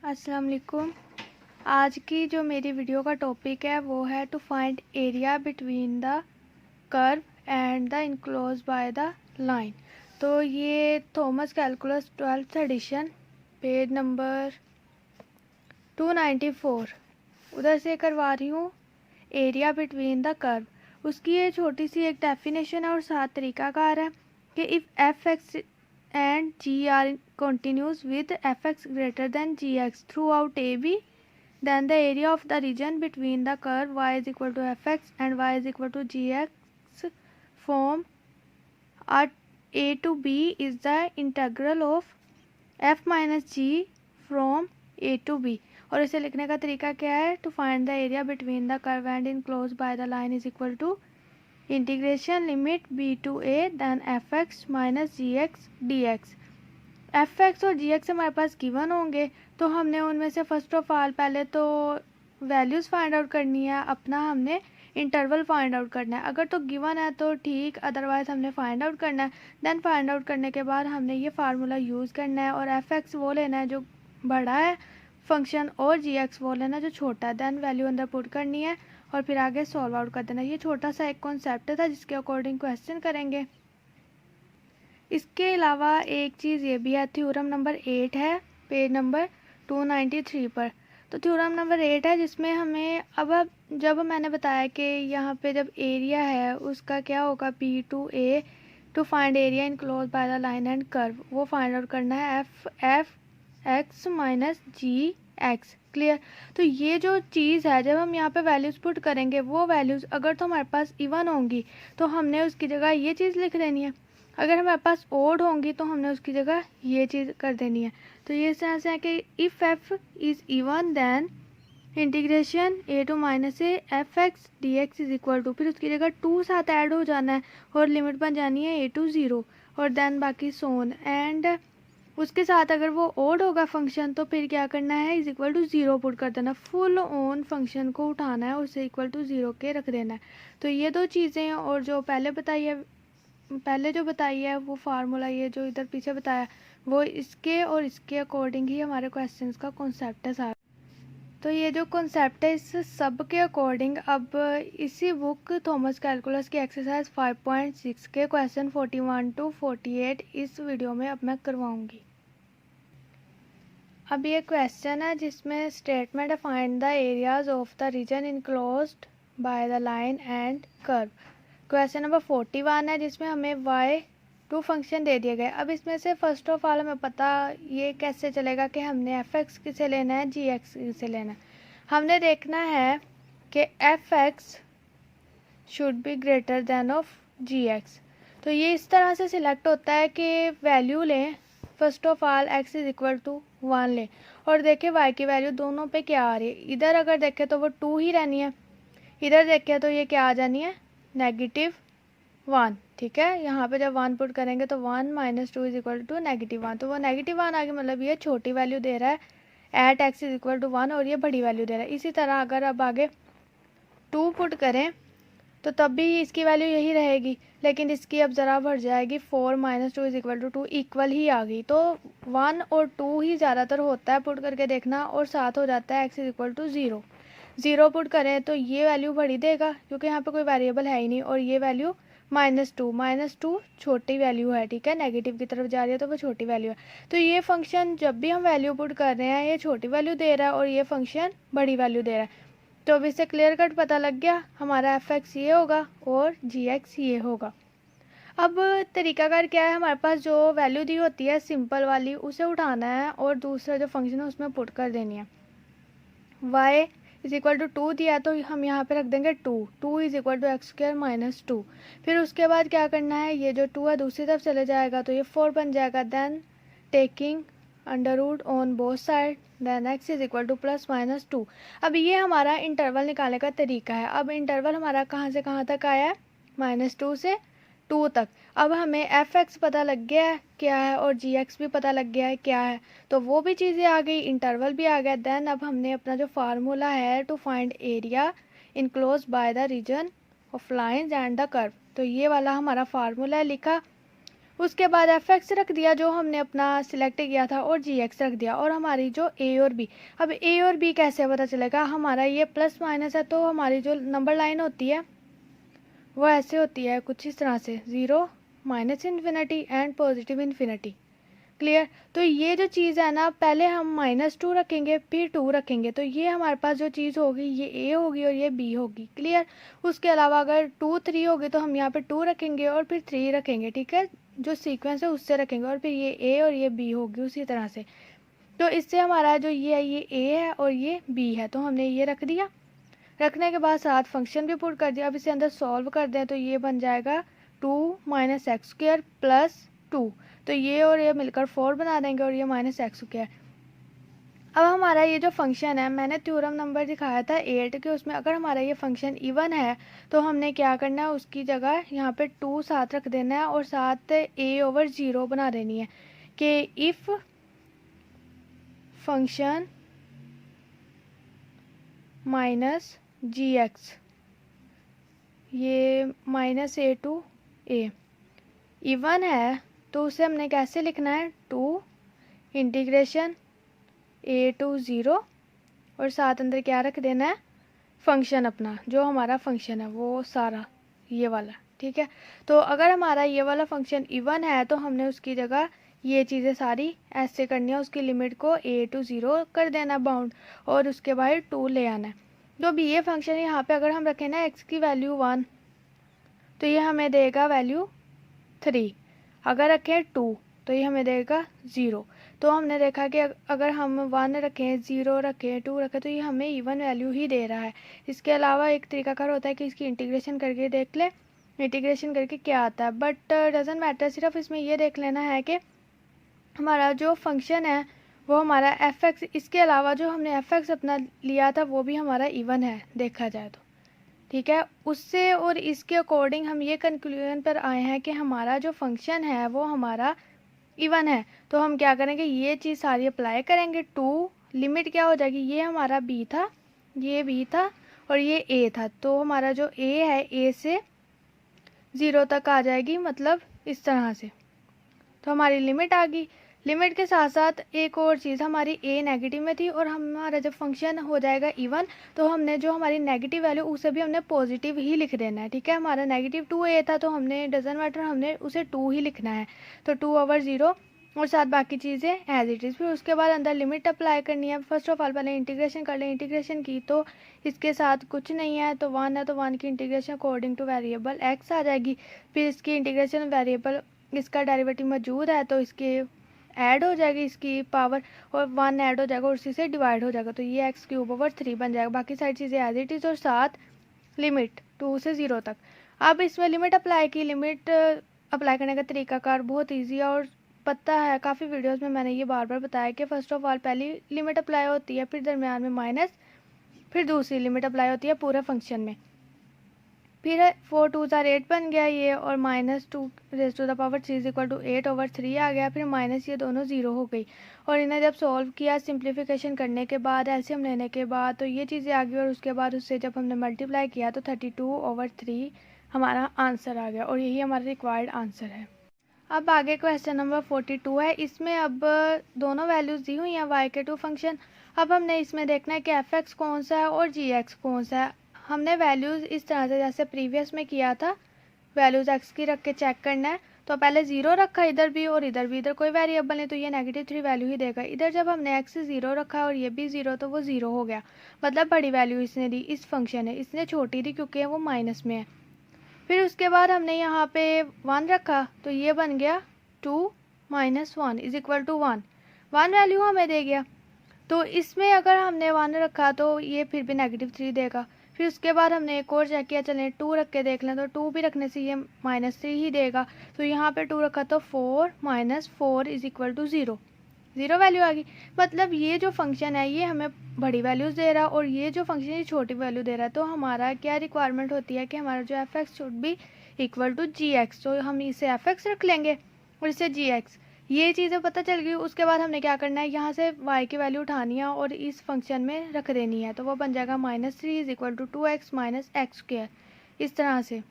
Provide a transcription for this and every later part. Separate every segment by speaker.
Speaker 1: अस्सलाम वालेकुम। आज की जो मेरी वीडियो का टॉपिक है वो है to find area between the curve and the enclose by the line. तो ये Thomas Calculus 12th edition page number 294 उधर से करवा रही हूँ। एरिया बिटवीन द कर्व, उसकी ये छोटी सी एक डेफिनेशन है और 7 तरीकाकार है कि if F x and g are continuous with fx greater than gx throughout AB, then the area of the region between the curve y is equal to fx and y is equal to gx form a to b is the integral of f minus g from a to b। और इसे लिखने का तरीका क्या है? To find the area between the curve and enclose by the line is equal to integration limit b to a then f x minus g x d x. F x और g x हमारे पास given होंगे तो हमने उनमें से first of all पहले तो values find out करनी है, अपना हमने इंटरवल फाइंड आउट करना है। अगर तो गिवन है तो ठीक, अदरवाइज़ हमने फाइंड आउट करना है। देन फाइंड आउट करने के बाद हमने ये फार्मूला यूज़ करना है और एफ एक्स वो लेना है जो बड़ा है फंक्शन और जी एक्स वो लेना है जो छोटा है। देन वैल्यू अंदर पुट करनी है और फिर आगे सॉल्व आउट कर देना। ये छोटा सा एक कॉन्सेप्ट था जिसके अकॉर्डिंग क्वेश्चन करेंगे। इसके अलावा एक चीज़ ये भी है, थ्योरम नंबर 8 है पेज नंबर 293 पर। तो थ्योरम नंबर 8 है जिसमें हमें अब जब मैंने बताया कि यहाँ पे जब एरिया है उसका क्या होगा, p to a to find area enclose by the line and curve, वो फाइंड आउट करना है f x minus g x. Clear? तो ये जो चीज़ है जब हम यहाँ पे वैल्यूज़ पुट करेंगे वो वैल्यूज़ अगर तो हमारे पास इवन होंगी तो हमने उसकी जगह ये चीज़ लिख देनी है, अगर हमारे पास ओड होंगी तो हमने उसकी जगह ये चीज़ कर देनी है। तो ये इस तरह से है कि if f is even then integration a to minus a f x d x is equal to, फिर उसकी जगह 2 साथ ऐड हो जाना है और लिमिट बन जानी है ए टू 0 और देन बाकी सोन। एंड उसके साथ अगर वो ओड होगा फंक्शन तो फिर क्या करना है, इज इक्वल टू 0 पुट कर देना। फुल ऑन फंक्शन को उठाना है, उसे इक्वल टू 0 के रख देना है। तो ये दो चीज़ें और जो पहले जो बताई है वो फार्मूला, ये जो इधर पीछे बताया वो इसके और इसके अकॉर्डिंग ही हमारे क्वेश्चंस का कॉन्सेप्ट है सारा। तो ये जो कॉन्सेप्ट है इस सब के अकॉर्डिंग अब इसी बुक थॉमस कैलकुलस की एक्सरसाइज 5.6 के क्वेश्चन 41 टू 48 इस वीडियो में अब मैं करवाऊंगी। अब ये क्वेश्चन है जिसमें स्टेटमेंट है find the areas of the region enclosed by the line and curve. Question number 41 है जिसमें हमें y2 फंक्शन दे दिए गए। अब इसमें से फर्स्ट ऑफ ऑल हमें पता ये कैसे चलेगा कि हमने एफ एक्स किसे लेना है, जी एक्स किसे लेना है। हमने देखना है कि f x should be greater than of g x. तो ये इस तरह से सिलेक्ट होता है कि वैल्यू लें, first of all x is equal to 1 लें और देखें y की वैल्यू दोनों पे क्या आ रही है। इधर अगर देखें तो वो 2 ही रहनी है, इधर देखें तो ये क्या आ जानी है, -1। ठीक है, यहाँ पे जब 1 पुट करेंगे तो 1 माइनस 2 इज इक्वल टू -1। तो वो -1 आ गया, मतलब ये छोटी वैल्यू दे रहा है at x is equal to 1 और ये बड़ी वैल्यू दे रहा है। इसी तरह अगर अब आगे 2 पुट करें तो तब भी इसकी वैल्यू यही रहेगी, लेकिन इसकी अब ज़रा बढ़ जाएगी, 4 minus 2 is equal to 2 equal ही आ गई। तो 1 और 2 ही ज़्यादातर होता है पुट करके देखना, और साथ हो जाता है x is equal to 0 put करें तो ये वैल्यू बड़ी देगा क्योंकि यहाँ पे कोई वेरिएबल है ही नहीं, और ये वैल्यू -2 छोटी वैल्यू है। ठीक है, नेगेटिव की तरफ जा रही है तो वो छोटी वैल्यू है। तो ये फंक्शन जब भी हम वैल्यू पुट कर रहे हैं ये छोटी वैल्यू दे रहा है और ये फंक्शन बड़ी वैल्यू दे रहा है। तो अब इससे क्लियर कट पता लग गया हमारा एफ एक्स ये होगा और जी एक्स ये होगा। अब तरीकाकार क्या है, हमारे पास जो वैल्यू दी होती है सिंपल वाली उसे उठाना है और दूसरा जो फंक्शन है उसमें पुट कर देनी है। y इज इक्वल टू 2 दिया तो हम यहाँ पे रख देंगे 2 is equal to x square minus 2। फिर उसके बाद क्या करना है, ये जो 2 है दूसरी तरफ चले जाएगा तो ये 4 बन जाएगा। Then taking under root on both side then x is equal to +-2। अब ये हमारा इंटरवल निकालने का तरीका है। अब इंटरवल हमारा कहाँ से कहाँ तक आया है, -2 से 2 तक। अब हमें एफ एक्स पता लग गया है क्या है और जी एक्स भी पता लग गया है क्या है, तो वो भी चीज़ें आ गई, इंटरवल भी आ गया। देन अब हमने अपना जो फार्मूला है to find area enclose by the region of lines and the curve, तो ये वाला हमारा फार्मूला है लिखा। उसके बाद एफ एक्स रख दिया जो हमने अपना सिलेक्ट किया था और जी एक्स रख दिया, और हमारी जो ए और बी, अब ए और बी कैसे पता चलेगा, हमारा ये प्लस माइनस है तो हमारी जो नंबर लाइन होती है वो ऐसे होती है कुछ इस तरह से, 0 minus infinity and positive infinity. Clear. तो ये जो चीज़ है ना, पहले हम -2 रखेंगे फिर 2 रखेंगे, तो ये हमारे पास जो चीज़ होगी ये ए होगी और ये बी होगी। क्लियर। उसके अलावा अगर 2 3 होगी तो हम यहाँ पे 2 रखेंगे और फिर 3 रखेंगे, ठीक है, जो सीक्वेंस है उससे रखेंगे, और फिर ये ए और ये बी होगी उसी तरह से। तो इससे हमारा जो ये ए है और ये बी है, तो हमने ये रख दिया। रखने के बाद साथ फंक्शन भी पुट कर दिया। अब इसे अंदर सॉल्व कर दें तो ये बन जाएगा 2 माइनस एक्स स्क्वायर प्लस 2, तो ये और ये मिलकर 4 बना देंगे और ये माइनस एक्स स्क्वायर। अब हमारा ये जो फंक्शन है, मैंने थ्योरम नंबर दिखाया था 8 के, उसमें अगर हमारा ये फंक्शन इवन है तो हमने क्या करना है, उसकी जगह यहाँ पे 2 साथ रख देना है और साथ a/0 बना देनी है कि if function minus g x, ये -a इवन है तो उसे हमने कैसे लिखना है, 2 इंटीग्रेशन a to 0 और साथ अंदर क्या रख देना है, फंक्शन अपना जो हमारा फंक्शन है वो सारा ये वाला, ठीक है। तो अगर हमारा ये वाला फंक्शन इवन है तो हमने उसकी जगह ये चीज़ें सारी ऐसे करनी है, उसकी लिमिट को a to 0 कर देना बाउंड, और उसके बाहर 2 ले आना है। तो भी ये फंक्शन यहाँ पे अगर हम रखें ना x की वैल्यू 1 तो ये हमें देगा वैल्यू 3, अगर रखें 2 तो ये हमें देगा 0। तो हमने देखा कि अगर हम 1 रखें, 0 रखें, 2 रखें तो ये हमें इवन वैल्यू ही दे रहा है। इसके अलावा एक तरीकाकार होता है कि इसकी इंटीग्रेशन करके देख ले, इंटीग्रेशन करके क्या आता है, बट डजेंट मैटर, सिर्फ इसमें ये देख लेना है कि हमारा जो फंक्शन है वो हमारा एफ एक्स, इसके अलावा जो हमने एफ एक्स अपना लिया था वो भी हमारा इवन है देखा जाए तो, ठीक है। उससे और इसके अकॉर्डिंग हम ये कंक्लूजन पर आए हैं कि हमारा जो फंक्शन है वो हमारा इवन है। तो हम क्या करेंगे, ये चीज़ सारी अप्लाई करेंगे। 2 लिमिट क्या हो जाएगी, ये हमारा बी था, ये बी था और ये ए था, तो हमारा जो ए है ए से 0 तक आ जाएगी, मतलब इस तरह से। तो हमारी लिमिट आ गई। लिमिट के साथ साथ एक और चीज़, हमारी ए नेगेटिव में थी और हमारा जब फंक्शन हो जाएगा इवन तो हमने जो हमारी नेगेटिव वैल्यू उसे भी हमने पॉजिटिव ही लिख देना है, ठीक है। हमारा -2a था तो हमने डजंट मैटर, हमने उसे 2 ही लिखना है, तो 2/0 और साथ बाकी चीज़ें एज इट इज़। फिर उसके बाद अंदर लिमिट अप्लाई करनी है। फर्स्ट ऑफ ऑल पहले इंटीग्रेशन कर लें, इंटीग्रेशन की तो इसके साथ कुछ नहीं है तो 1 है, तो 1 की integration according to variable x आ जाएगी। फिर इसकी इंटीग्रेशन वेरिएबल इसका डेरिवेटिव मौजूद है तो इसके ऐड हो जाएगी इसकी पावर, और 1 ऐड हो जाएगा और उसी से डिवाइड हो जाएगा, तो ये x³/3 बन जाएगा। बाकी सारी चीज़ें एज इट इज़ और साथ लिमिट 2 से 0 तक। अब इसमें लिमिट अप्लाई की, लिमिट अप्लाई करने का तरीकाकार बहुत ईजी है और पता है, काफ़ी वीडियोस में मैंने ये बार बार बताया कि फ़र्स्ट ऑफ ऑल पहली लिमिट अप्लाई होती है, फिर दरम्यान में माइनस, फिर दूसरी लिमिट अप्लाई होती है पूरे फंक्शन में। फिर 4 2 8 बन गया ये, और -2⁻³ = 8/3 आ गया। फिर माइनस ये दोनों 0 हो गई, और इन्हें जब सॉल्व किया सिंप्लीफिकेशन करने के बाद, एलसीएम लेने के बाद, तो ये चीज़ें आ गई, और उसके बाद उससे जब हमने मल्टीप्लाई किया तो 32/3 हमारा आंसर आ गया, और यही हमारा रिक्वायर्ड आंसर है। अब आगे क्वेश्चन नंबर 42 है। इसमें अब दोनों वैल्यूज़ दी हुई हैं y के 2 फंक्शन। अब हमने इसमें देखना है कि एफ एक्स कौन सा है और जी एक्स कौन सा है। हमने वैल्यूज़ इस तरह से जैसे प्रीवियस में किया था, वैल्यूज़ एक्स की रख के चेक करना है। तो पहले 0 रखा इधर भी और इधर भी, इधर कोई वेरिएबल नहीं तो ये -3 वैल्यू ही देगा। इधर जब हमने x 0 रखा और ये भी 0 तो वो 0 हो गया, मतलब बड़ी वैल्यू इसने दी, इस फंक्शन ने, इसने छोटी दी क्योंकि वो माइनस में है। फिर उसके बाद हमने यहाँ पे 1 रखा तो ये बन गया 2 - 1 = 1, 1 वैल्यू हमें दे गया। तो इसमें अगर हमने 1 रखा तो ये फिर भी -3 देगा। फिर उसके बाद हमने एक और चेक किया, चलें 2 रख के देख लें, तो 2 भी रखने से ये -3 ही देगा। तो यहाँ पे 2 रखा तो 4 - 4 = 0, 0 वैल्यू आ गई। मतलब ये जो फंक्शन है ये हमें बड़ी वैल्यूज़ दे रहा है और ये जो फंक्शन ये छोटी वैल्यू दे रहा है। तो हमारा क्या रिक्वायरमेंट होती है कि हमारा जो f x should be equal to g x, तो हम इसे एफ एक्स रख लेंगे और इसे जी एक्स। ये चीज़ें पता चल गई। उसके बाद हमने क्या करना है, यहाँ से y की वैल्यू उठानी है और इस फंक्शन में रख देनी है, तो वो बन जाएगा -3 = 2x - x², इस तरह से।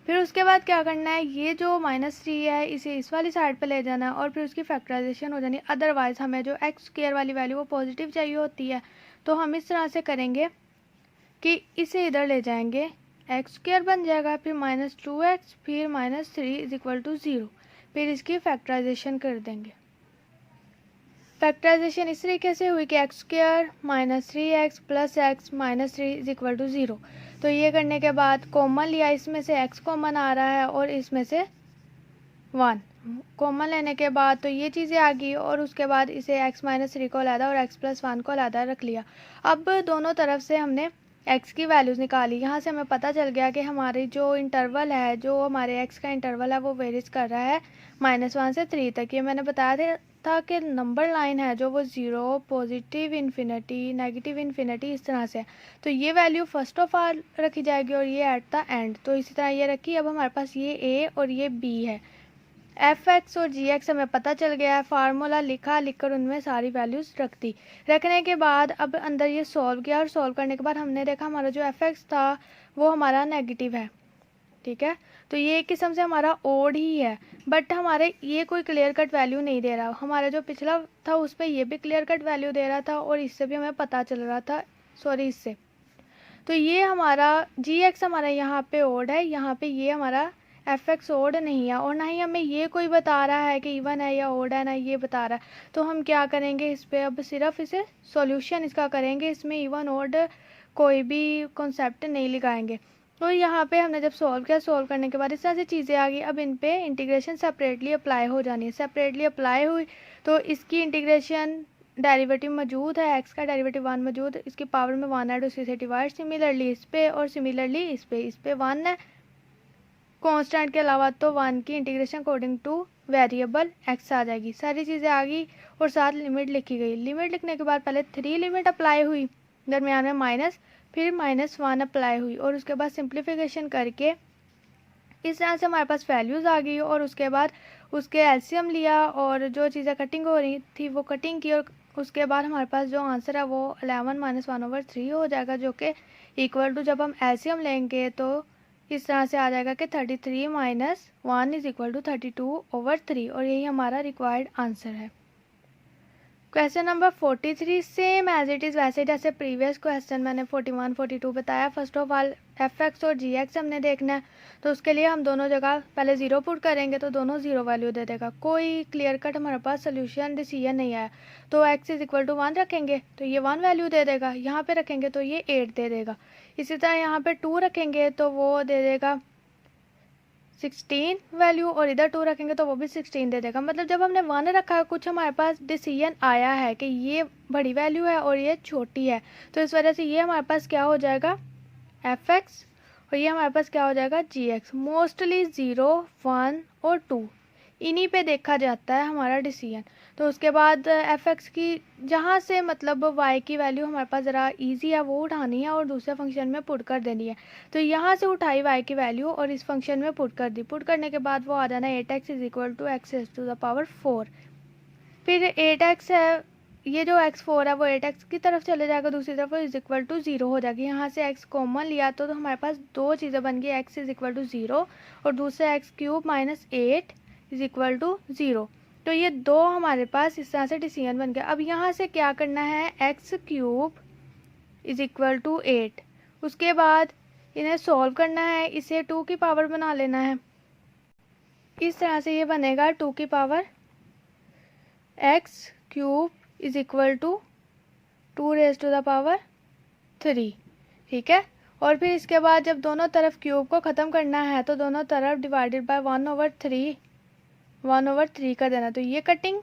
Speaker 1: फिर उसके बाद क्या करना है, ये जो -3 है इसे इस वाली साइड पे ले जाना है और फिर उसकी फैक्टराइजेशन हो जानी। अदरवाइज़ हमें जो एक्स स्क्वायर वाली वैल्यू वो पॉजिटिव चाहिए होती है, तो हम इस तरह से करेंगे कि इसे इधर ले जाएंगे, एक्स स्क्वायर बन जाएगा, फिर -2x, फिर -3 = 0, फिर इसकी फैक्टराइजेशन कर देंगे। फैक्टराइजेशन इस तरीके से हुई कि एक्स स्क्वायर -3x + x -3 = 0। तो ये करने के बाद कॉमन लिया, इसमें से x कॉमन आ रहा है और इसमें से 1 कॉमन लेने के बाद तो ये चीज़ें आ गई और उसके बाद इसे x -3 को अलहदा और x + 1 को अलहदा रख लिया। अब दोनों तरफ से हमने x की वैल्यूज़ निकाली। यहाँ से हमें पता चल गया कि हमारी जो इंटरवल है, जो हमारे x का इंटरवल है वो वेरीज कर रहा है -1 से 3 तक। ये मैंने बताया था कि नंबर लाइन है जो वो 0, पॉजिटिव इन्फिनिटी, नेगेटिव इन्फिनिटी, इस तरह से। तो ये वैल्यू फर्स्ट ऑफ ऑल रखी जाएगी और ये एट द एंड, तो इसी तरह ये रखी। अब हमारे पास ये a और ये b है। f(x) और g(x) हमें पता चल गया है, फार्मूला लिखकर उनमें सारी वैल्यूज़ रख दी। रखने के बाद अब अंदर ये सॉल्व किया और सॉल्व करने के बाद हमने देखा हमारा जो f(x) था वो हमारा नेगेटिव है, ठीक है। तो ये एक किस्म से हमारा ओड ही है, बट हमारे ये कोई क्लियर कट वैल्यू नहीं दे रहा। हमारा जो पिछला था उस पर ये भी क्लियर कट वैल्यू दे रहा था और इससे भी हमें पता चल रहा था, सॉरी इससे। तो ये हमारा g(x) हमारा यहाँ पे ओड है, यहाँ पे ये हमारा f(x) ओड नहीं है और ना ही हमें ये कोई बता रहा है कि इवन है या ओड है, ना ये बता रहा है। तो हम क्या करेंगे, इस पर अब सिर्फ इसे सॉल्यूशन इसका करेंगे, इसमें इवन ओड कोई भी कॉन्सेप्ट नहीं लगाएंगे। तो यहाँ पे हमने जब सॉल्व किया, सॉल्व करने के बाद इस तरह से चीज़ें आ गई। अब इन पे इंटीग्रेशन सेपरेटली अप्लाई हो जानी है। सेपरेटली अप्लाई हुई तो इसकी इंटीग्रेशन डेरिवेटिव मौजूद है, x का डेरिवेटिव 1 मौजूद, इसकी पावर में 1 है तो इसी से डिवाइड, सिमिलरली इस पे और सिमिलरली इस पे 1 है कांस्टेंट के अलावा, तो 1 की integration according to variable x आ जाएगी। सारी चीज़ें आ गई और साथ लिमिट लिखी गई। लिमिट लिखने के बाद पहले 3 लिमिट अप्लाई हुई, दरमियान में माइनस, फिर -1 अप्लाई हुई और उसके बाद सिंप्लीफिकेशन करके इस तरह से हमारे पास वैल्यूज़ आ गई और उसके बाद उसके एलसीएम लिया और जो चीज़ें कटिंग हो रही थी वो कटिंग की और उसके बाद हमारे पास जो आंसर है वो 11 - 1/3 हो जाएगा, जो कि इक्वल टू, जब हम एलसीएम लेंगे तो इस तरह से आ जाएगा कि 33 - 1 = 32/3 और यही हमारा रिक्वायर्ड आंसर है। Question number 43 same as it is, वैसे जैसे प्रीवियस क्वेश्चन मैंने 41, 42 बताया। फर्स्ट ऑफ ऑल f(x) और g(x) हमने देखना है, तो उसके लिए हम दोनों जगह पहले 0 पुट करेंगे तो दोनों 0 वैल्यू दे देगा। कोई क्लियर कट हमारे पास सोल्यूशन डिसीजन नहीं आया, तो x = 1 रखेंगे तो ये 1 वैल्यू दे देगा, यहाँ पे रखेंगे तो ये 8 दे देगा। इसी तरह यहाँ पे 2 रखेंगे तो वो दे देगा 16 वैल्यू और इधर 2 रखेंगे तो वो भी 16 दे देगा। मतलब जब हमने 1 रखा है, कुछ हमारे पास डिसीजन आया है कि ये बड़ी वैल्यू है और ये छोटी है, तो इस वजह से ये हमारे पास क्या हो जाएगा f(x) और ये हमारे पास क्या हो जाएगा g(x). मोस्टली 0, 1 और 2 इन्हीं पे देखा जाता है हमारा डिसीजन। तो उसके बाद f(x) की जहाँ से मतलब y की वैल्यू हमारे पास ज़रा इजी है वो उठानी है और दूसरे फंक्शन में पुट कर देनी है। तो यहाँ से उठाई y की वैल्यू और इस फंक्शन में पुट कर दी। पुट करने के बाद वो आ जाना 8x = x⁴। फिर 8x है, ये जो x4 है वो 8x की तरफ चले जाएगा, दूसरी तरफ वो = 0 हो जाएगी। यहाँ से x कॉमन लिया तो हमारे पास दो चीज़ें बन गई, x = 0 और दूसरा x³ - 8 = 0। तो ये दो हमारे पास इस तरह से डिसीजन बन गया। अब यहाँ से क्या करना है, x³ = 8, उसके बाद इन्हें सॉल्व करना है, इसे 2 की पावर बना लेना है। इस तरह से ये बनेगा 2 की पावर x³ = 2⁻3, ठीक है। और फिर इसके बाद जब दोनों तरफ क्यूब को ख़त्म करना है तो दोनों तरफ डिवाइडेड बाय 1/3 कर देना। तो ये कटिंग,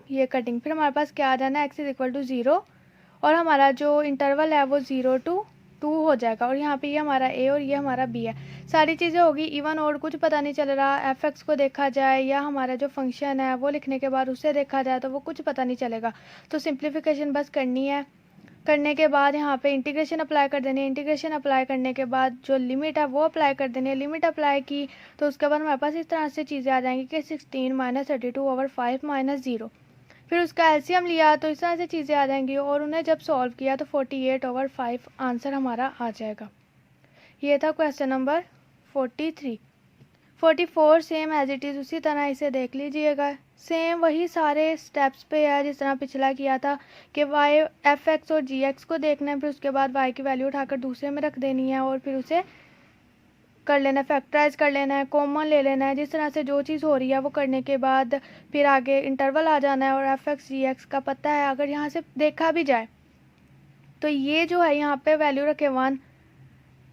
Speaker 1: फिर हमारे पास क्या आ जाना है, x = 0 और हमारा जो इंटरवल है वो 0 to 2 हो जाएगा और यहाँ पे ये हमारा a और ये हमारा b है। सारी चीज़ें होगी इवन और कुछ पता नहीं चल रहा। f(x) को देखा जाए या हमारा जो फंक्शन है वो लिखने के बाद उससे देखा जाए तो वो कुछ पता नहीं चलेगा। तो सिंप्लीफिकेशन बस करनी है। करने के बाद यहाँ पे इंटीग्रेशन अप्लाई कर देनी है। इंटीग्रेशन अप्लाई करने के बाद जो लिमिट है वो अप्लाई कर देनी है। लिमिट अप्लाई की तो उसके बाद हमारे पास इस तरह से चीज़ें आ जाएंगी कि 16 - 32/5 - 0। फिर उसका एलसीएम लिया तो इस तरह से चीज़ें आ जाएंगी और उन्हें जब सॉल्व किया तो 48/5 आंसर हमारा आ जाएगा। ये था question number 43। 44 same as it is उसी तरह इसे देख लीजिएगा। सेम वही सारे स्टेप्स पे है जिस तरह पिछला किया था कि वाई एफ एक्स और जी एक्स को देखना है, फिर उसके बाद वाई की वैल्यू उठाकर दूसरे में रख देनी है और फिर उसे कर लेना है, फैक्टराइज कर लेना है, कॉमन ले लेना है। जिस तरह से जो चीज़ हो रही है वो करने के बाद फिर आगे इंटरवल आ जाना है और एफ एक्स जी एक्स का पता है। अगर यहाँ से देखा भी जाए तो ये जो है यहाँ पे वैल्यू रखे 1,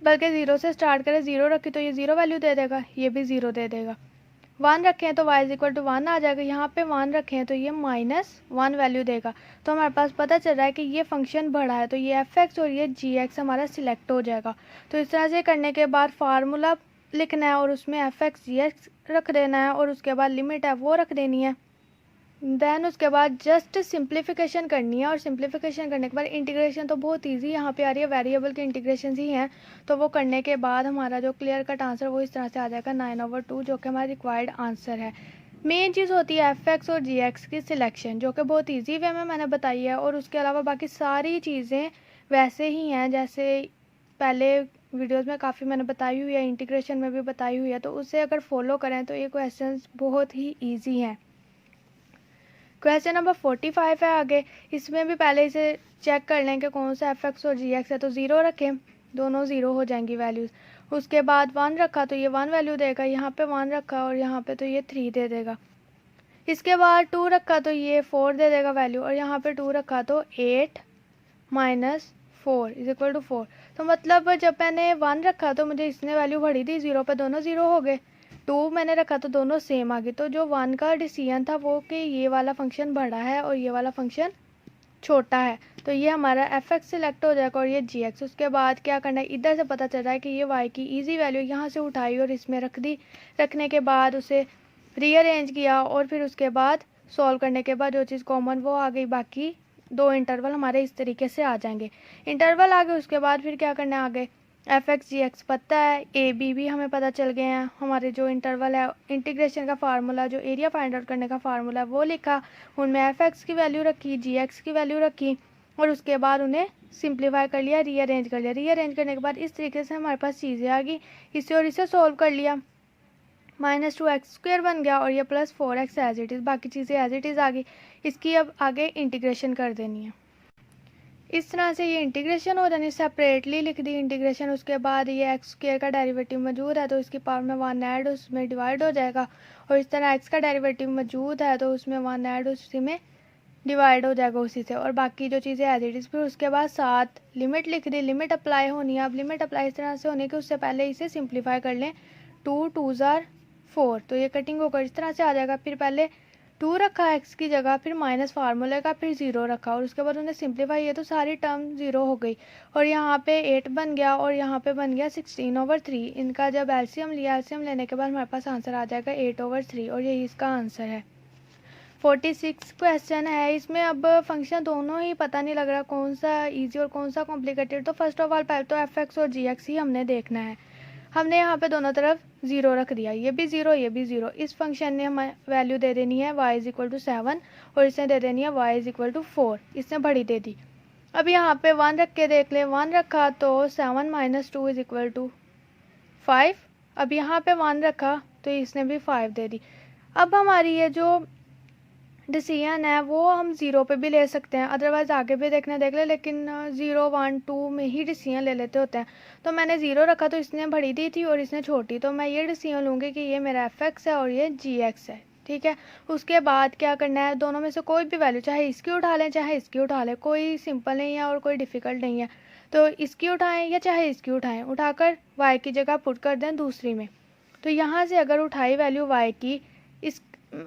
Speaker 1: बल्कि 0 से स्टार्ट करें, 0 रखी तो ये 0 वैल्यू दे देगा, ये भी 0 दे देगा। 1 रखे हैं तो y इज इक्वल टू 1 आ जाएगा, यहाँ पे 1 रखे हैं तो ये -1 वैल्यू देगा। तो हमारे पास पता चल रहा है कि ये फंक्शन बड़ा है, तो ये एफ एक्स और ये जी एक्स हमारा सिलेक्ट हो जाएगा। तो इस तरह से करने के बाद फार्मूला लिखना है और उसमें एफ एक्स जी एक्स रख देना है और उसके बाद लिमिट है वो रख देनी है। देन उसके बाद जस्ट सिंप्लीफिकेशन करनी है और सिंप्लीफिकेशन करने के बाद इंटीग्रेशन तो बहुत इजी यहाँ पे आ रही है, वेरिएबल के इंटीग्रेशन ही हैं। तो वो करने के बाद हमारा जो क्लियर कट आंसर वो इस तरह से आ जाएगा 9/2, जो कि हमारा रिक्वायर्ड आंसर है। मेन चीज़ होती है एफ एक्स और जी एक्स की सिलेक्शन, जो कि बहुत ईजी वे में मैंने बताई है, और उसके अलावा बाकी सारी चीज़ें वैसे ही हैं जैसे पहले वीडियोज़ में काफ़ी मैंने बताई हुई है, इंटीग्रेशन में भी बताई हुई है। तो उसे अगर फॉलो करें तो ये क्वेश्चन बहुत ही ईजी हैं। क्वेश्चन नंबर 45 है आगे। इसमें भी पहले इसे चेक कर लें कि कौन सा एफ एक्स और जी एक्स है, तो 0 रखें, दोनों 0 हो जाएंगी वैल्यूज़। उसके बाद 1 रखा तो ये 1 वैल्यू देगा, यहाँ पे 1 रखा और यहाँ पे तो ये 3 दे देगा। इसके बाद 2 रखा तो ये 4 दे देगा वैल्यू, और यहाँ पे 2 रखा तो 8 - 4 इज इक्वल टू 4। तो मतलब जब मैंने 1 रखा तो मुझे इसने वैल्यू बढ़ी थी 0 पे, दोनों 0 हो गए। 2 मैंने रखा तो दोनों सेम आ गए। तो जो 1 का डिसीजन था वो कि ये वाला फंक्शन बड़ा है और ये वाला फंक्शन छोटा है, तो ये हमारा एफ एक्स सिलेक्ट हो जाएगा और ये जी एक्स। उसके बाद क्या करना है, इधर से पता चल रहा है कि ये वाई की ईजी वैल्यू यहाँ से उठाई और इसमें रख दी। रखने के बाद उसे रीअरेंज किया और फिर उसके बाद सॉल्व करने के बाद जो चीज़ कॉमन वो आ गई, बाकी 2 इंटरवल हमारे इस तरीके से आ जाएंगे। इंटरवल आ गए, उसके बाद फिर क्या करना है आगे, एफ एक्स जी एक्स पता है, ए बी भी हमें पता चल गए हैं। हमारे जो इंटरवल है, इंटीग्रेशन का फार्मूला, जो एरिया फाइंड आउट करने का फार्मूला है वो लिखा, उनमें एफ एक्स की वैल्यू रखी, जी एक्स की वैल्यू रखी और उसके बाद उन्हें सिंप्लीफाई कर लिया, रीअरेंज कर लिया। रीअरेंज करने के बाद इस तरीके से हमारे पास चीज़ें आ गई। इसे और इसे सॉल्व कर लिया, -2x² बन गया और ये +4x एज इट इज़, बाकी चीज़ें एज इट इज़ आ गई। इसकी अब आगे इंटीग्रेशन कर देनी है। इस तरह से ये इंटीग्रेशन हो जानी, सेपरेटली लिख दी इंटीग्रेशन। उसके बाद ये x² का डेरिवेटिव मौजूद है तो इसकी पावर में 1 ऐड उसमें डिवाइड हो जाएगा, और इस तरह x का डेरिवेटिव मौजूद है तो उसमें 1 ऐड उसी में डिवाइड हो जाएगा उसी से, और बाकी जो चीज़ें एज इट इज़। फिर उसके बाद साथ लिमिट लिख दी, लिमिट अप्लाई होनी है। अब लिमिट अप्लाई इस तरह से होने कि उससे पहले इसे सिंप्लीफाई कर लें, 2 2s are 4, तो ये कटिंग होकर इस तरह से आ जाएगा। फिर पहले 2 रखा x की जगह, फिर माइनस फार्मूले का, फिर 0 रखा और उसके बाद उन्हें सिंप्लीफाई किया तो सारी टर्म 0 हो गई और यहाँ पे 8 बन गया और यहाँ पे बन गया 16/3। इनका जब एलसीएम लिया, एलसीएम लेने के बाद हमारे पास आंसर आ जाएगा 8/3 और यही इसका आंसर है। 46 क्वेश्चन है। इसमें अब फंक्शन दोनों ही पता नहीं लग रहा कौन सा ईजी और कौन सा कॉम्प्लिकेटेड। तो फर्स्ट ऑफ ऑल पहले तो एफ एक्स और जी एक्स ही हमने देखना है। हमने यहाँ पे दोनों तरफ 0 रख दिया, ये भी 0 ये भी 0। इस फंक्शन ने हमें वैल्यू दे देनी है y इज इक्वल टू 7 और इसने दे देनी है y इज इक्वल टू 4, इसने बड़ी दे दी। अब यहाँ पे 1 रख के देख ले, 1 रखा तो 7 - 2 इज इक्वल टू 5। अब यहाँ पे 1 रखा तो इसने भी 5 दे दी। अब हमारी ये जो डिसीजन है वो हम 0 पे भी ले सकते हैं, अदरवाइज आगे भी देखना देख ले, लेकिन 0 1 2 में ही डिसीजन ले लेते होते हैं। तो मैंने 0 रखा तो इसने बड़ी दी थी और इसने छोटी, तो मैं ये डिसीजन लूँगी कि ये मेरा एफ एक्स है और ये जी एक्स है, ठीक है। उसके बाद क्या करना है, दोनों में से कोई भी वैल्यू, चाहे इसकी उठा लें चाहे इसकी उठा लें, कोई सिंपल नहीं है और कोई डिफ़िकल्ट नहीं है। तो इसकी उठाएं या चाहे इसकी उठाएं, उठाकर y की जगह पुट कर दें दूसरी में। तो यहाँ से अगर उठाई वैल्यू y की,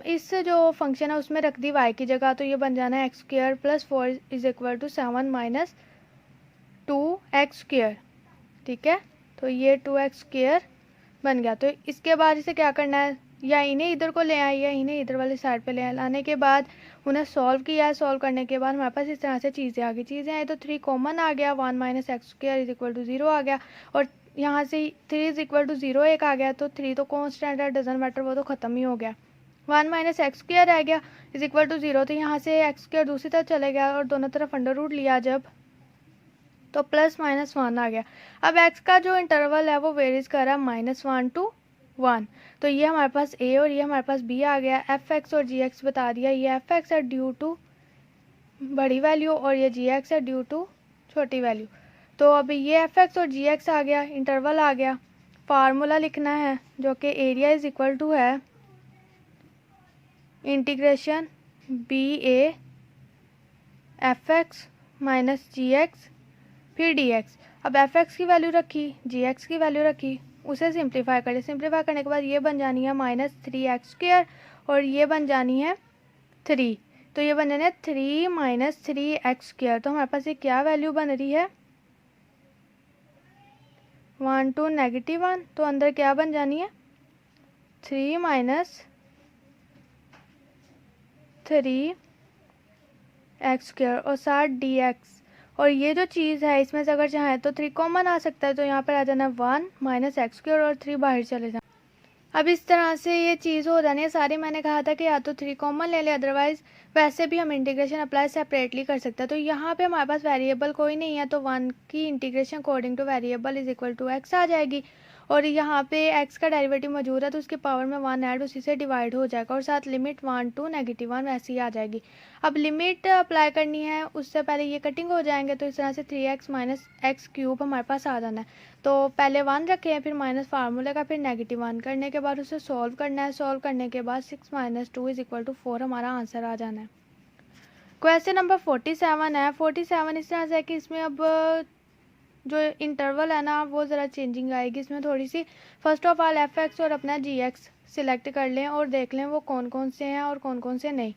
Speaker 1: इस जो फंक्शन है उसमें रख दी y की जगह, तो ये बन जाना है x² + 4 is equal to 7 - 2x², ठीक है। तो ये 2x² बन गया। तो इसके बाद इसे क्या करना है, या इन्हें इधर को ले आए या इन्हें इधर वाली साइड पे ले आए। लाने के बाद उन्हें सॉल्व किया, सॉल्व करने के बाद हमारे पास इस तरह से चीज़ें आ गई। चीज़ें आई तो 3 कॉमन आ गया, 1 - x² इज इक्वल टू 0 आ गया, और यहाँ से 3 इज इक्वल टू 0 एक आ गया। तो 3 तो कॉन्स्टेंट है, डजंट मैटर, वो तो ख़त्म ही हो गया। 1 - x² रह गया इज इक्वल टू 0, तो यहाँ से x² दूसरी तरफ चले गया और दोनों तरफ अंडर रूट लिया जब, तो +- 1 आ गया। अब x का जो इंटरवल है वो वेरीज कर रहा है -1 to 1। तो ये हमारे पास a और ये हमारे पास b आ गया। एफ एक्स और जी एक्स बता दिया, ये एफ एक्स है ड्यू टू बड़ी वैल्यू और ये जी एक्स है ड्यू टू छोटी वैल्यू। तो अभी ये एफ एक्स और जी एक्स आ गया, इंटरवल आ गया। फार्मूला लिखना है जो कि एरिया इज इक्वल टू है integration b a f x minus g x फिर डी एक्स। अब एफ एक्स की वैल्यू रखी, जी एक्स की वैल्यू रखी, उसे सिंप्लीफाई करें। सिंप्लीफाई करने के बाद ये बन जानी है -3x² और ये बन जानी है 3। तो ये बन जानी है 3 - 3x²। तो हमारे पास ये क्या वैल्यू बन रही है 1 2 -1। तो अंदर क्या बन जानी है 3 - 3x² और साथ dx। और ये जो चीज़ है इसमें से अगर चाहें तो 3 कॉमन आ सकता है, तो यहाँ पर आ जाना 1 - x² और 3 बाहर चले जाए। अब इस तरह से ये चीज़ हो जानी है सारी। मैंने कहा था कि या तो 3 कॉमन ले ले, अदरवाइज वैसे भी हम इंटीग्रेशन अप्लाई सेपरेटली कर सकते हैं। तो यहाँ पे हमारे पास वेरिएबल कोई नहीं है, तो 1 की integration according to variable is equal to x आ जाएगी। और यहाँ पे x का डेरिवेटिव मौजूद है तो उसके पावर में 1 ऐड उसी से डिवाइड हो जाएगा और साथ लिमिट 1 to -1 वैसे ही आ जाएगी। अब लिमिट अप्लाई करनी है उससे पहले ये कटिंग हो जाएंगे, तो इस तरह से 3x - x³ हमारे पास आ जाना है। तो पहले 1 रखे हैं, फिर माइनस फार्मूले का, फिर -1 करने के बाद उसे सॉल्व करना है। सॉल्व करने के बाद 6 - 2 = 4 हमारा आंसर आ जाना है। क्वेश्चन नंबर 47 है। 47 इस तरह से है कि इसमें अब जो इंटरवल है ना वो ज़रा चेंजिंग आएगी इसमें थोड़ी सी। First of all F x और अपना जी एक्स सिलेक्ट कर लें और देख लें वो कौन कौन से हैं और कौन कौन से नहीं।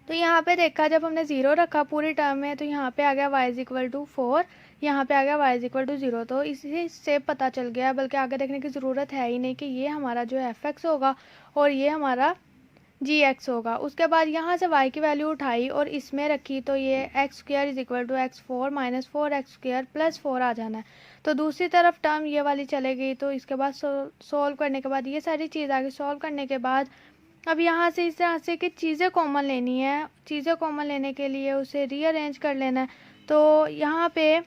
Speaker 1: तो यहाँ पे देखा जब हमने 0 रखा पूरी टर्म में तो यहाँ पे आ गया y = 4, यहाँ पे आ गया y = 0। तो इसी से पता चल गया, बल्कि आगे देखने की ज़रूरत है ही नहीं कि ये हमारा जो एफ एक्स होगा और ये हमारा जी एक्स होगा। उसके बाद यहाँ से y की वैल्यू उठाई और इसमें रखी, तो ये x² = x4 - 4x² + 4 आ जाना है। तो दूसरी तरफ टर्म ये वाली चले गई। तो इसके बाद सॉल्व करने के बाद ये सारी चीज़ आ गई। सॉल्व करने के बाद अब यहाँ से इस तरह से कि चीज़ें कॉमन लेनी है। चीज़ें कॉमन लेने के लिए उसे रीअरेंज कर लेना है। तो यहाँ पे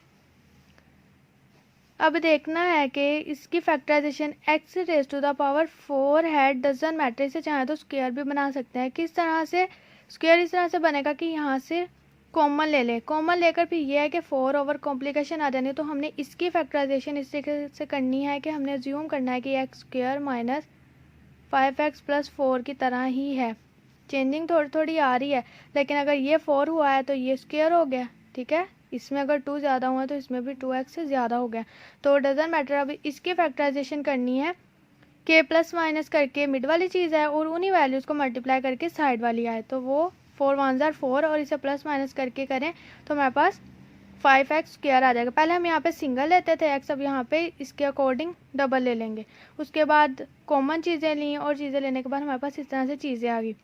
Speaker 1: अब देखना है कि इसकी फैक्टराइजेशन x⁴ है, डजन मैटर। इसे चाहे तो स्क्वायर भी बना सकते हैं। किस तरह से स्क्वायर इस तरह से बनेगा कि यहाँ से कॉमन ले लें, कॉमन लेकर फिर ये है कि 4 ओवर कॉम्प्लिकेशन आ जानी है। तो हमने इसकी फैक्टराइजेशन इस तरीके से करनी है कि हमने अज्यूम करना है कि x² - 5x + 4 की तरह ही है। चेंजिंग थोड़ी थोड़ी आ रही है, लेकिन अगर ये 4 हुआ है तो ये स्क्वायर हो गया, ठीक है। इसमें अगर 2 ज़्यादा हुआ तो इसमें भी 2x से ज़्यादा हो गया। तो डजंट मैटर। अब इसकी फैक्टराइजेशन करनी है के प्लस माइनस करके मिड वाली चीज़ है और उन्हीं वैल्यूज़ को मल्टीप्लाई करके साइड वाली आए। तो वो 4 1 ज़ार 4 और इसे प्लस माइनस करके करें तो हमारे पास 5x² आ जाएगा। पहले हम यहाँ पे सिंगल लेते थे x, अब यहाँ पे इसके अकॉर्डिंग डबल ले लेंगे। उसके बाद कॉमन चीज़ें ली और चीज़ें लेने के बाद हमारे पास इस तरह से चीज़ें आ गई।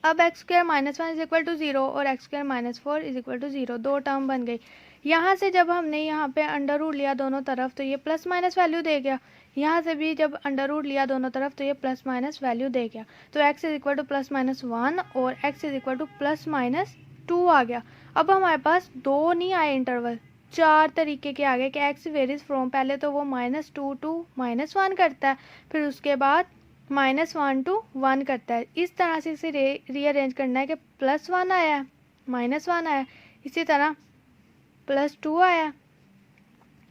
Speaker 1: अब x² - 1 = 0 और x² - 4 = 0, दो टर्म बन गई। यहाँ से जब हमने यहाँ पे अंडर रूट लिया दोनों तरफ तो ये प्लस माइनस वैल्यू दे गया। यहाँ से भी जब अंडर रूट लिया दोनों तरफ तो ये प्लस माइनस वैल्यू दे गया। तो x = +-1 और x = +-2 आ गया। अब हमारे पास 2 नहीं आए इंटरवल, 4 तरीके के आ गए कि x वेरीज फ्रॉम, पहले तो वो -2 to -1 करता है, फिर उसके बाद -1 to 1 करता है। इस तरह से इसे रीअरेंज करना है कि +1 आया है, -1 आया, इसी तरह +2 आया,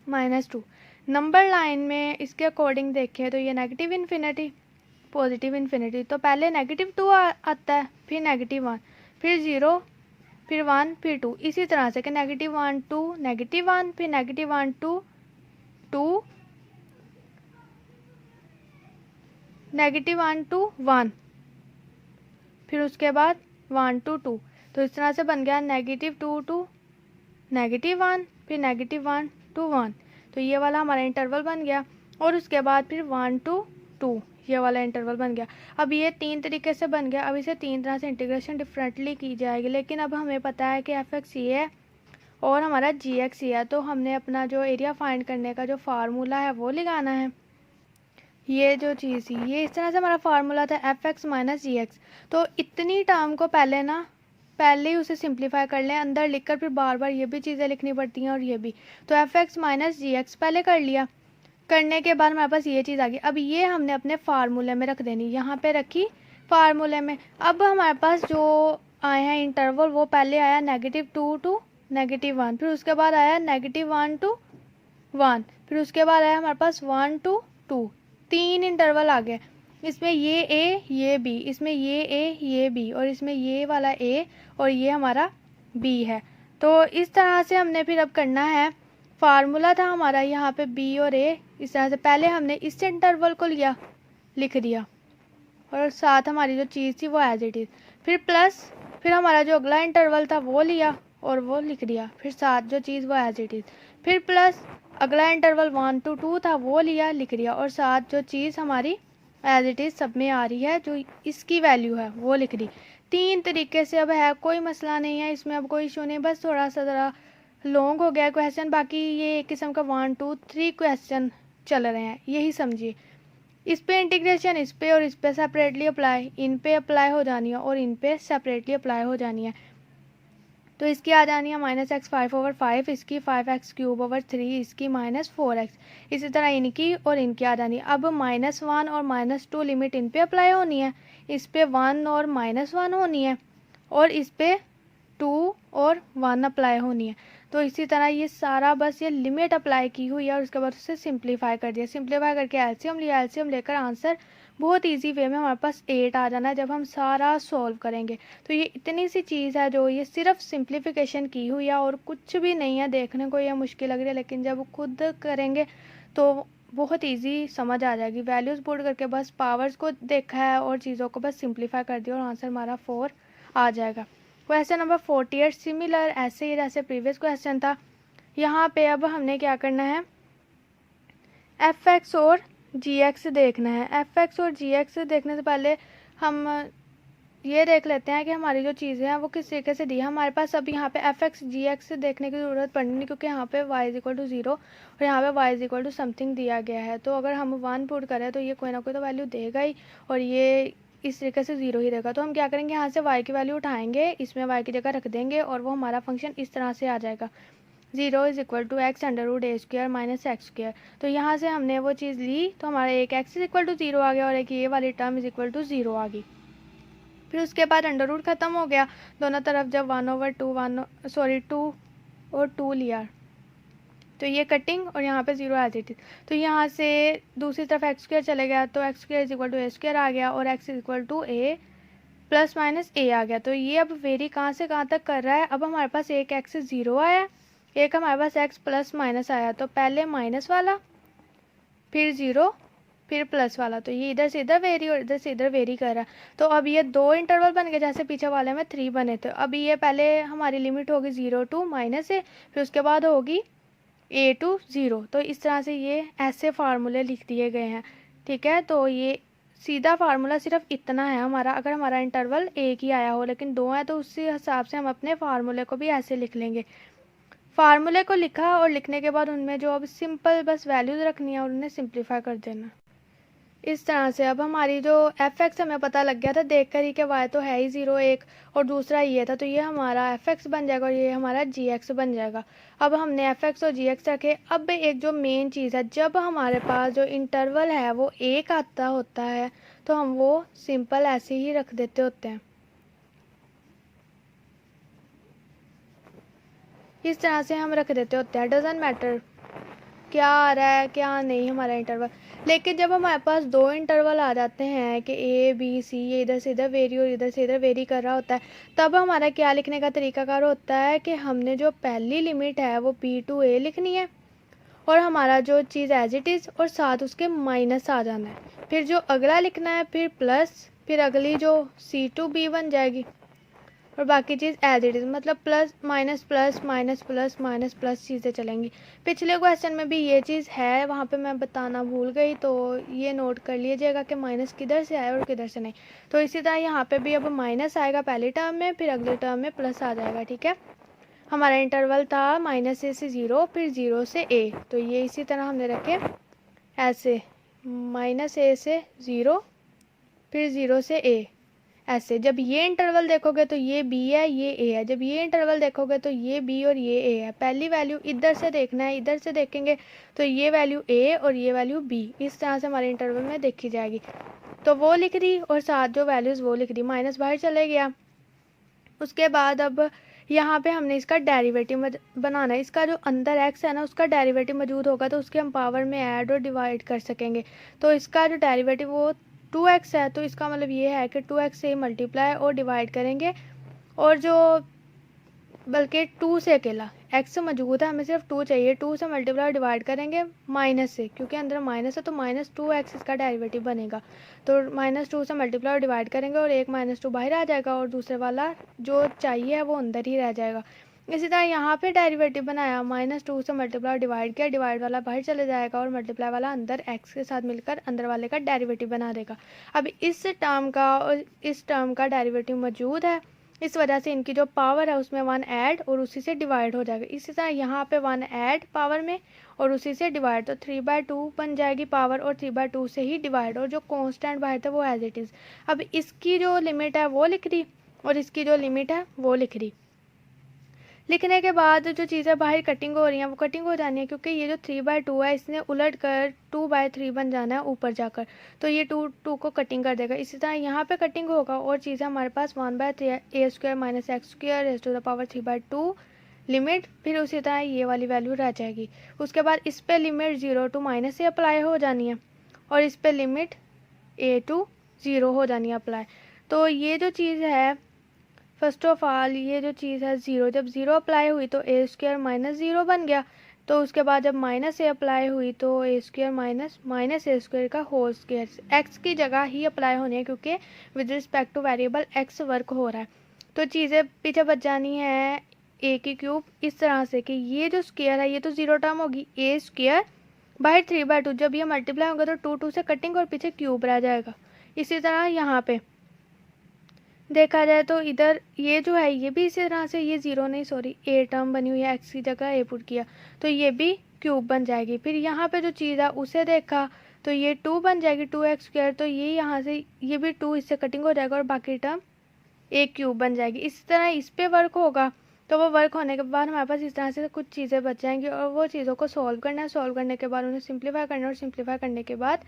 Speaker 1: -2। नंबर लाइन में इसके अकॉर्डिंग देखें तो ये नेगेटिव इन्फिनिटी, पॉजिटिव इन्फिनिटी। तो पहले -2 आता है, फिर -1, फिर 0, फिर 1, फिर 2। इसी तरह से कि -1 to -1, फिर -1 to 2, -1 to 1, फिर उसके बाद 1 to 2। तो इस तरह से बन गया -2 to -1, फिर -1 to 1। तो ये वाला हमारा इंटरवल बन गया और उसके बाद फिर 1 to 2 ये वाला इंटरवल बन गया। अब ये 3 तरीके से बन गया। अब इसे 3 तरह से इंटीग्रेशन डिफरेंटली की जाएगी, लेकिन अब हमें पता है कि एफ एक्स ये है और हमारा जी एक्स ये है। तो हमने अपना जो एरिया फाइंड करने का जो फार्मूला है वो लगाना है। ये जो चीज़ थी ये इस तरह से हमारा फार्मूला था एफ एक्स - जी एक्स। तो इतनी टर्म को पहले ही उसे सिंप्लीफाई कर लें अंदर लिखकर, फिर बार बार ये भी चीज़ें लिखनी पड़ती हैं और ये भी। तो एफ एक्स - जी एक्स पहले कर लिया, करने के बाद हमारे पास ये चीज़ आ गई। अब ये हमने अपने फार्मूले में रख देनी, यहाँ पे रखी फार्मूले में। अब हमारे पास जो आए हैं इंटरवल, वो पहले आया -2 to -1, फिर उसके बाद आया -1 to 1, फिर उसके बाद आया हमारे पास 1 to 2, 3 इंटरवल आ गए। इसमें ये ए ये बी, इसमें ये ए ये बी, और इसमें ये वाला ए और ये हमारा बी है। तो इस तरह से हमने फिर अब करना है, फार्मूला था हमारा यहाँ पे बी और ए, इस तरह से पहले हमने इस इंटरवल को लिया, लिख दिया, और साथ हमारी जो चीज़ थी वो एज इट इज़, फिर प्लस, फिर हमारा जो अगला इंटरवल था वो लिया और वो लिख दिया, फिर साथ जो चीज़ वो एज इट इज़, फिर प्लस अगला इंटरवल 1 to 2 था वो लिया, लिख दिया, और साथ जो चीज़ हमारी एज इट इज़ सब में आ रही है, जो इसकी वैल्यू है वो लिख दी। 3 तरीके से अब है, कोई मसला नहीं है इसमें, अब कोई इशू नहीं, बस थोड़ा सा ज़रा लॉन्ग हो गया क्वेश्चन, बाकी ये एक किस्म का 1 2 3 क्वेश्चन चल रहे हैं, यही समझिए। इस पे इंटीग्रेशन इस पे और इस पे सेपरेटली अप्लाई, इन पे अप्लाई हो जानी है और इन पे सेपरेटली अप्लाई हो जानी है। तो इसकी आ जानी है -x 5/5, इसकी 5x³/3, इसकी -4x, इसी तरह इनकी और इनकी आ जानी है। अब -1 और -2 लिमिट इन पे अप्लाई होनी है, इस पे 1 और -1 होनी है, और इस पे 2 और 1 अप्लाई होनी है। तो इसी तरह ये सारा बस ये लिमिट अप्लाई की हुई है, और उसके बाद उसे सिंप्लीफाई कर दिया, सिंप्लीफाई करके एलसीएम लिया, एलसीएम लेकर आंसर बहुत इजी वे में हमारे पास 8 आ जाना है जब हम सारा सॉल्व करेंगे। तो ये इतनी सी चीज़ है जो ये सिर्फ सिंप्लीफिकेशन की हुई है और कुछ भी नहीं है। देखने को ये मुश्किल लग रही है, लेकिन जब खुद करेंगे तो बहुत इजी समझ आ जाएगी। वैल्यूज़ पुट करके बस पावर्स को देखा है और चीज़ों को बस सिंप्लीफाई कर दिया और आंसर हमारा 4 आ जाएगा। क्वेश्चन नंबर 48 सिमिलर ऐसे ही जैसे प्रीवियस क्वेश्चन था। यहाँ पे अब हमने क्या करना है, fx और gx देखना है। fx और gx देखने से पहले हम ये देख लेते हैं कि हमारी जो चीज़ें हैं वो किस तरीके से दी है हमारे पास। अब यहाँ पे fx gx देखने की ज़रूरत पड़नी नहीं, क्योंकि यहाँ पे y = 0 और यहाँ पे y = समथिंग दिया गया है। तो अगर हम 1 पुट करें तो ये कोई ना कोई तो वैल्यू देगा ही, और ये इस तरीके से 0 ही देगा। तो हम क्या करेंगे, यहाँ से y की वैल्यू उठाएंगे, इसमें y की जगह रख देंगे, और वो हमारा फंक्शन इस तरह से आ जाएगा, 0 = x (a²-x²). तो यहाँ से हमने वो चीज़ ली, तो हमारा एक x = 0 आ गया और एक ये वाली टर्म = 0 आ गई। फिर उसके बाद अंडर रूट ख़त्म हो गया दोनों तरफ, जब 2 और 2 लिया, तो ये कटिंग और यहाँ पे 0 एज इट इज। तो यहाँ से दूसरी तरफ x² चले गया, तो x² = a² आ गया, और x = a ± a आ गया। तो ये अब वेरी कहाँ से कहाँ तक कर रहा है। अब हमारे पास एक x 0 आया, एक हमारे पास x ± आया। तो पहले माइनस वाला, फिर 0, फिर प्लस वाला। तो ये इधर से इधर वेरी और इधर से इधर वेरी कर रहा है। तो अब ये 2 इंटरवल बन गए, जैसे पीछे वाले में 3 बने थे। अब ये पहले हमारी लिमिट होगी 0 to -a, फिर उसके बाद होगी a to 0। तो इस तरह से ये ऐसे फार्मूले लिख दिए गए हैं, ठीक है। तो ये सीधा फार्मूला सिर्फ इतना है हमारा, अगर हमारा इंटरवल एक ही आया हो, लेकिन 2 है तो उसी हिसाब से हम अपने फार्मूले को भी ऐसे लिख लेंगे। फार्मूले को लिखा और लिखने के बाद उनमें जो अब सिंपल बस वैल्यूज़ रखनी है और उन्हें सिंप्लीफाई कर देना इस तरह से। अब हमारी जो fx हमें पता लग गया था देख कर ही कि y तो है ही 0 1, और दूसरा ये था, तो ये हमारा fx बन जाएगा और ये हमारा gx बन जाएगा। अब हमने fx और gx रखे। अब एक जो मेन चीज़ है, जब हमारे पास जो इंटरवल है वो एक आता होता है तो हम वो सिंपल ऐसे ही रख देते होते हैं, इस तरह से हम रख देते होते हैं। डजंट मैटर क्या आ रहा है क्या नहीं हमारा इंटरवल। लेकिन जब हमारे पास 2 इंटरवल आ जाते हैं कि a b c, ये इधर से इधर वेरी और इधर से इधर वेरी कर रहा होता है, तब हमारा क्या लिखने का तरीकाकार होता है कि हमने जो पहली लिमिट है वो b to a लिखनी है, और हमारा जो चीज़ एज इट इज़ और साथ उसके माइनस आ जाना है। फिर जो अगला लिखना है, फिर प्लस, फिर अगली जो c to b बन जाएगी, और बाकी चीज़ एज इट इज़, मतलब plus minus plus minus plus minus plus चीज़ें चलेंगी। पिछले क्वेश्चन में भी ये चीज़ है, वहाँ पे मैं बताना भूल गई, तो ये नोट कर लीजिएगा कि माइनस किधर से आया और किधर से नहीं। तो इसी तरह यहाँ पे भी अब माइनस आएगा पहली टर्म में, फिर अगले टर्म में प्लस आ जाएगा, ठीक है। हमारा इंटरवल था -a से 0, फिर 0 से a, तो ये इसी तरह हमने रखे ऐसे, -a से 0, फिर 0 से a, ऐसे। जब ये इंटरवल देखोगे तो ये बी है, ये ए है। जब ये इंटरवल देखोगे तो ये बी और ये ए है। पहली वैल्यू इधर से देखना है, इधर से देखेंगे तो ये वैल्यू ए और ये वैल्यू बी, इस तरह से हमारे इंटरवल में देखी जाएगी। तो वो लिख दी और साथ जो वैल्यूज़ वो लिख दी, माइनस बाहर चले गया। उसके बाद अब यहाँ पे हमने इसका डेरिवेटिव बनाना है। इसका जो अंदर x है ना, उसका डेरिवेटिव मौजूद होगा तो उसके हम पावर में ऐड और डिवाइड कर सकेंगे। तो इसका जो डेरिवेटिव वो 2x है, तो इसका मतलब ये है कि 2x से मल्टीप्लाई और डिवाइड करेंगे, और जो बल्कि 2 से अकेला x मौजूद है, हमें सिर्फ 2 चाहिए, 2 से मल्टीप्लाई और डिवाइड करेंगे माइनस से, क्योंकि अंदर माइनस है तो -2x इसका डेरिवेटिव बनेगा। तो -2 से मल्टीप्लाई और डिवाइड करेंगे और एक -2 बाहर आ जाएगा और दूसरे वाला जो चाहिए वो अंदर ही रह जाएगा। इसी तरह यहाँ पे डेरिवेटिव बनाया, -2 से मल्टीप्लाई और डिवाइड किया, डिवाइड वाला बाहर चले जाएगा और मल्टीप्लाई वाला अंदर x के साथ मिलकर अंदर वाले का डेरिवेटिव बना देगा। अब इस टर्म का और इस टर्म का डेरिवेटिव मौजूद है, इस वजह से इनकी जो पावर है उसमें 1 ऐड और उसी से डिवाइड हो जाएगा। इसी तरह यहाँ पे 1 ऐड पावर में और उसी से डिवाइड, तो 3/2 बन जाएगी पावर और 3/2 से ही डिवाइड, और जो कांस्टेंट बाहर था वो एज इट इज़। अब इसकी जो लिमिट है वो लिख दी और इसकी जो लिमिट है वो लिख दी। लिखने के बाद जो चीज़ें बाहर कटिंग हो रही हैं वो कटिंग हो जानी है, क्योंकि ये जो 3/2 है इसने उलट कर 2/3 बन जाना है ऊपर जाकर, तो ये 2 को कटिंग कर देगा। इसी तरह यहाँ पे कटिंग होगा और चीज़ें हमारे पास 1/3 a² - x² raised to the power 3/2 limit, फिर उसी तरह ये वाली वैल्यू रह जाएगी। उसके बाद इस पे लिमिट 0 to -a अप्लाई हो जानी है और इस पे लिमिट a to 0 हो जानी है अप्लाई। तो ये जो चीज़ है, फर्स्ट ऑफ ऑल ये जो चीज़ है 0, जब 0 अप्लाई हुई तो a² - 0 बन गया। तो उसके बाद जब -a अप्लाई हुई तो a² - -a² का होल स्क्वायर, x की जगह ही अप्लाई होनी है क्योंकि with respect two variable x work हो रहा है। तो चीज़ें पीछे बच जानी है a³ इस तरह से कि ये जो स्क्वायर है ये तो 0 टर्म होगी, a² बाई 3/2, जब ये मल्टीप्लाई होगा तो 2 से कटिंग और पीछे क्यूब रह जाएगा। इसी तरह यहाँ पे देखा जाए तो इधर ये जो है ये भी इसी तरह से, ये 0 नहीं सॉरी a टर्म बनी हुई है, x की जगह a पुट किया तो ये भी क्यूब बन जाएगी। फिर यहाँ पे जो चीज़ है उसे देखा तो ये 2 बन जाएगी 2x², तो ये यहाँ से ये भी 2 इससे कटिंग हो जाएगा और बाकी टर्म a³ बन जाएगी। इसी तरह इस पे वर्क होगा, तो वो वर्क होने के बाद हमारे पास इस तरह से कुछ चीज़ें बच जाएंगी और वो चीज़ों को सॉल्व करना है। सॉल्व करने के बाद उन्हें सिंप्लीफाई करना है और सिंप्लीफाई करने के बाद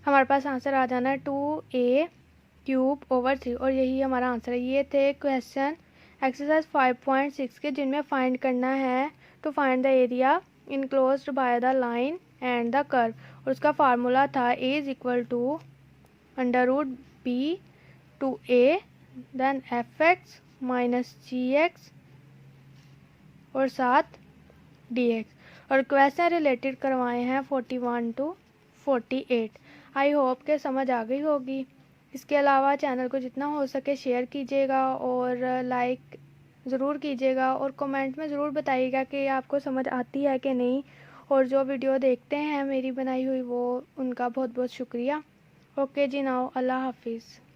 Speaker 1: हमारे पास आंसर आ जाना है 2a³/3, और यही हमारा आंसर है। ये थे क्वेश्चन एक्सरसाइज 5.6 के, जिनमें फाइंड करना है to find the area enclosed by the line and the curve, और उसका फार्मूला था a = √b to a then fx - gx और साथ dx, और क्वेश्चन रिलेटेड करवाए हैं 41 to 48। आई होप के समझ आ गई होगी। इसके अलावा चैनल को जितना हो सके शेयर कीजिएगा और लाइक ज़रूर कीजिएगा और कमेंट में ज़रूर बताइएगा कि आपको समझ आती है कि नहीं, और जो वीडियो देखते हैं मेरी बनाई हुई वो उनका बहुत बहुत शुक्रिया। ओके जी, नाउ अल्लाह हाफिज़।